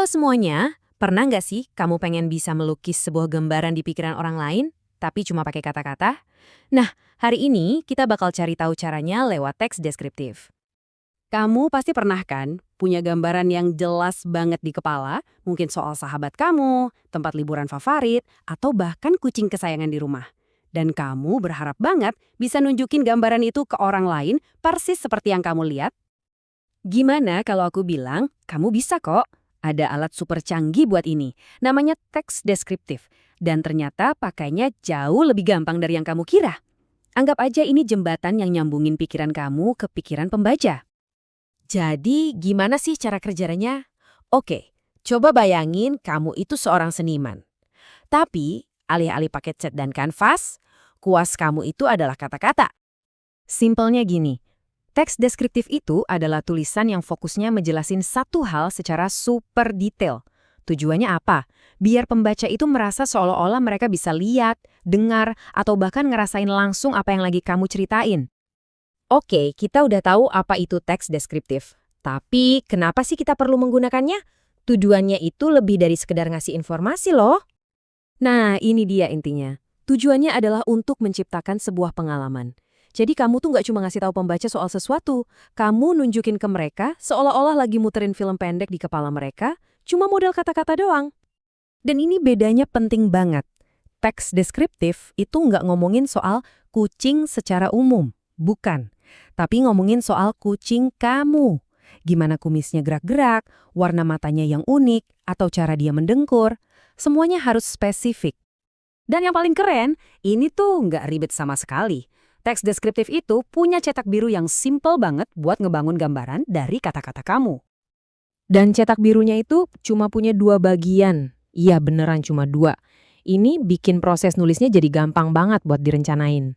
semuanya, pernah nggak sih kamu pengen bisa melukis sebuah gambaran di pikiran orang lain, tapi cuma pakai kata-kata? Nah, hari ini kita bakal cari tahu caranya lewat teks deskriptif. Kamu pasti pernah kan punya gambaran yang jelas banget di kepala, mungkin soal sahabat kamu, tempat liburan favorit, atau bahkan kucing kesayangan di rumah. Dan kamu berharap banget bisa nunjukin gambaran itu ke orang lain persis seperti yang kamu lihat. Gimana kalau aku bilang, kamu bisa kok. Ada alat super canggih buat ini, namanya teks deskriptif. Dan ternyata pakainya jauh lebih gampang dari yang kamu kira. Anggap aja ini jembatan yang nyambungin pikiran kamu ke pikiran pembaca. Jadi, gimana sih cara kerjanya? Oke, coba bayangin kamu itu seorang seniman. Tapi, alih-alih pakai cat dan kanvas, kuas kamu itu adalah kata-kata. Simpelnya gini, teks deskriptif itu adalah tulisan yang fokusnya menjelasin satu hal secara super detail. Tujuannya apa? Biar pembaca itu merasa seolah-olah mereka bisa lihat, dengar, atau bahkan ngerasain langsung apa yang lagi kamu ceritain. Oke, kita udah tahu apa itu teks deskriptif. Tapi, kenapa sih kita perlu menggunakannya? Tujuannya itu lebih dari sekedar ngasih informasi loh. Nah, ini dia intinya. Tujuannya adalah untuk menciptakan sebuah pengalaman. Jadi kamu tuh nggak cuma ngasih tahu pembaca soal sesuatu, kamu nunjukin ke mereka seolah-olah lagi muterin film pendek di kepala mereka, cuma model kata-kata doang. Dan ini bedanya penting banget. Teks deskriptif itu nggak ngomongin soal kucing secara umum, bukan. Tapi ngomongin soal kucing kamu. Gimana kumisnya gerak-gerak, warna matanya yang unik, atau cara dia mendengkur. Semuanya harus spesifik. Dan yang paling keren, ini tuh nggak ribet sama sekali. Teks deskriptif itu punya cetak biru yang simple banget buat ngebangun gambaran dari kata-kata kamu. Dan cetak birunya itu cuma punya 2 bagian. Iya beneran cuma 2. Ini bikin proses nulisnya jadi gampang banget buat direncanain.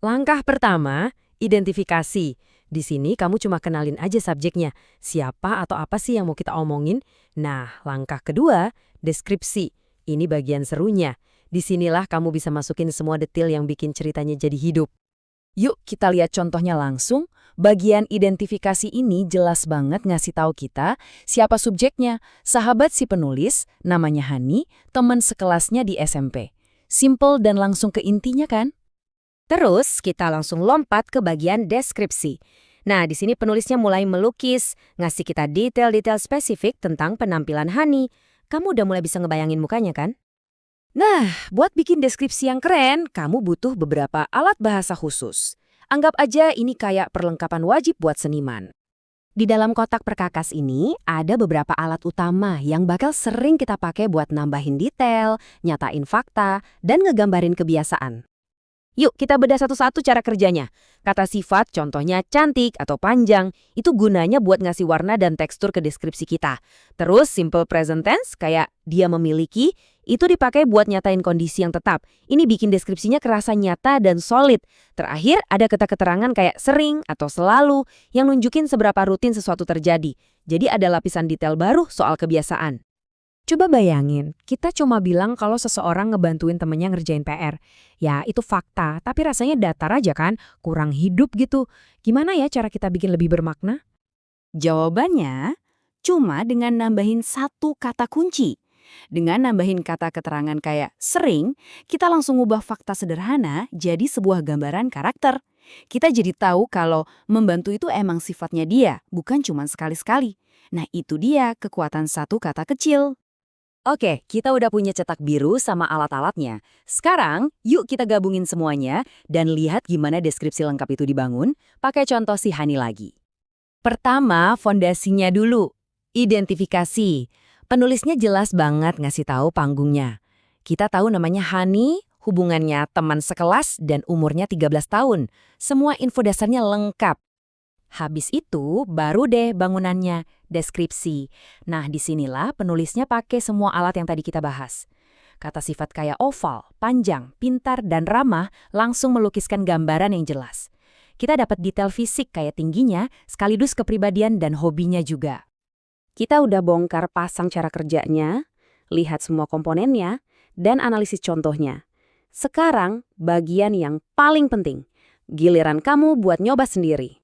Langkah pertama, identifikasi. Di sini kamu cuma kenalin aja subjeknya. Siapa atau apa sih yang mau kita omongin? Nah, langkah kedua, deskripsi. Ini bagian serunya. Disinilah kamu bisa masukin semua detail yang bikin ceritanya jadi hidup. Yuk kita lihat contohnya langsung. Bagian identifikasi ini jelas banget ngasih tahu kita siapa subjeknya, sahabat si penulis, namanya Hani, teman sekelasnya di SMP. Simple dan langsung ke intinya kan? Terus kita langsung lompat ke bagian deskripsi. Nah, di sini penulisnya mulai melukis, ngasih kita detail-detail spesifik tentang penampilan Hani. Kamu udah mulai bisa ngebayangin mukanya kan? Nah, buat bikin deskripsi yang keren, kamu butuh beberapa alat bahasa khusus. Anggap aja ini kayak perlengkapan wajib buat seniman. Di dalam kotak perkakas ini, ada beberapa alat utama yang bakal sering kita pakai buat nambahin detail, nyatain fakta, dan ngegambarin kebiasaan. Yuk kita bedah satu-satu cara kerjanya. Kata sifat, contohnya cantik atau panjang, itu gunanya buat ngasih warna dan tekstur ke deskripsi kita. Terus simple present tense, kayak dia memiliki, itu dipakai buat nyatain kondisi yang tetap. Ini bikin deskripsinya kerasa nyata dan solid. Terakhir, ada kata keterangan kayak sering atau selalu, yang nunjukin seberapa rutin sesuatu terjadi. Jadi ada lapisan detail baru soal kebiasaan. Coba bayangin, kita cuma bilang kalau seseorang ngebantuin temennya ngerjain PR. Ya, itu fakta, tapi rasanya datar aja kan, kurang hidup gitu. Gimana ya cara kita bikin lebih bermakna? Jawabannya, cuma dengan nambahin satu kata kunci. Dengan nambahin kata keterangan kayak sering, kita langsung ubah fakta sederhana jadi sebuah gambaran karakter. Kita jadi tahu kalau membantu itu emang sifatnya dia, bukan cuma sekali-sekali. Nah itu dia kekuatan satu kata kecil. Oke, kita udah punya cetak biru sama alat-alatnya. Sekarang, yuk kita gabungin semuanya dan lihat gimana deskripsi lengkap itu dibangun, pakai contoh si Hani lagi. Pertama, fondasinya dulu. Identifikasi. Penulisnya jelas banget ngasih tahu panggungnya. Kita tahu namanya Hani, hubungannya teman sekelas dan umurnya 13 tahun. Semua info dasarnya lengkap. Habis itu, baru deh bangunannya, deskripsi. Nah, disinilah penulisnya pakai semua alat yang tadi kita bahas. Kata sifat kayak oval, panjang, pintar, dan ramah langsung melukiskan gambaran yang jelas. Kita dapat detail fisik kayak tingginya, sekaligus kepribadian dan hobinya juga. Kita udah bongkar pasang cara kerjanya, lihat semua komponennya, dan analisis contohnya. Sekarang, bagian yang paling penting. Giliran kamu buat nyoba sendiri.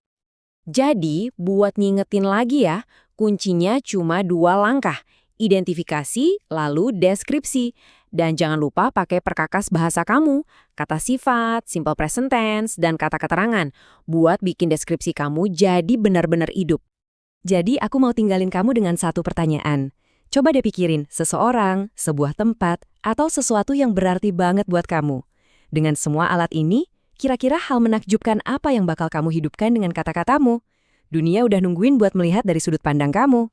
Jadi, buat ngingetin lagi ya, kuncinya cuma 2 langkah. identifikasi, lalu deskripsi. Dan jangan lupa pakai perkakas bahasa kamu, kata sifat, simple present tense, dan kata keterangan, buat bikin deskripsi kamu jadi benar-benar hidup. Jadi aku mau tinggalin kamu dengan satu pertanyaan. Coba deh pikirin seseorang, sebuah tempat, atau sesuatu yang berarti banget buat kamu. Dengan semua alat ini, kira-kira hal menakjubkan apa yang bakal kamu hidupkan dengan kata-katamu? Dunia udah nungguin buat melihat dari sudut pandang kamu.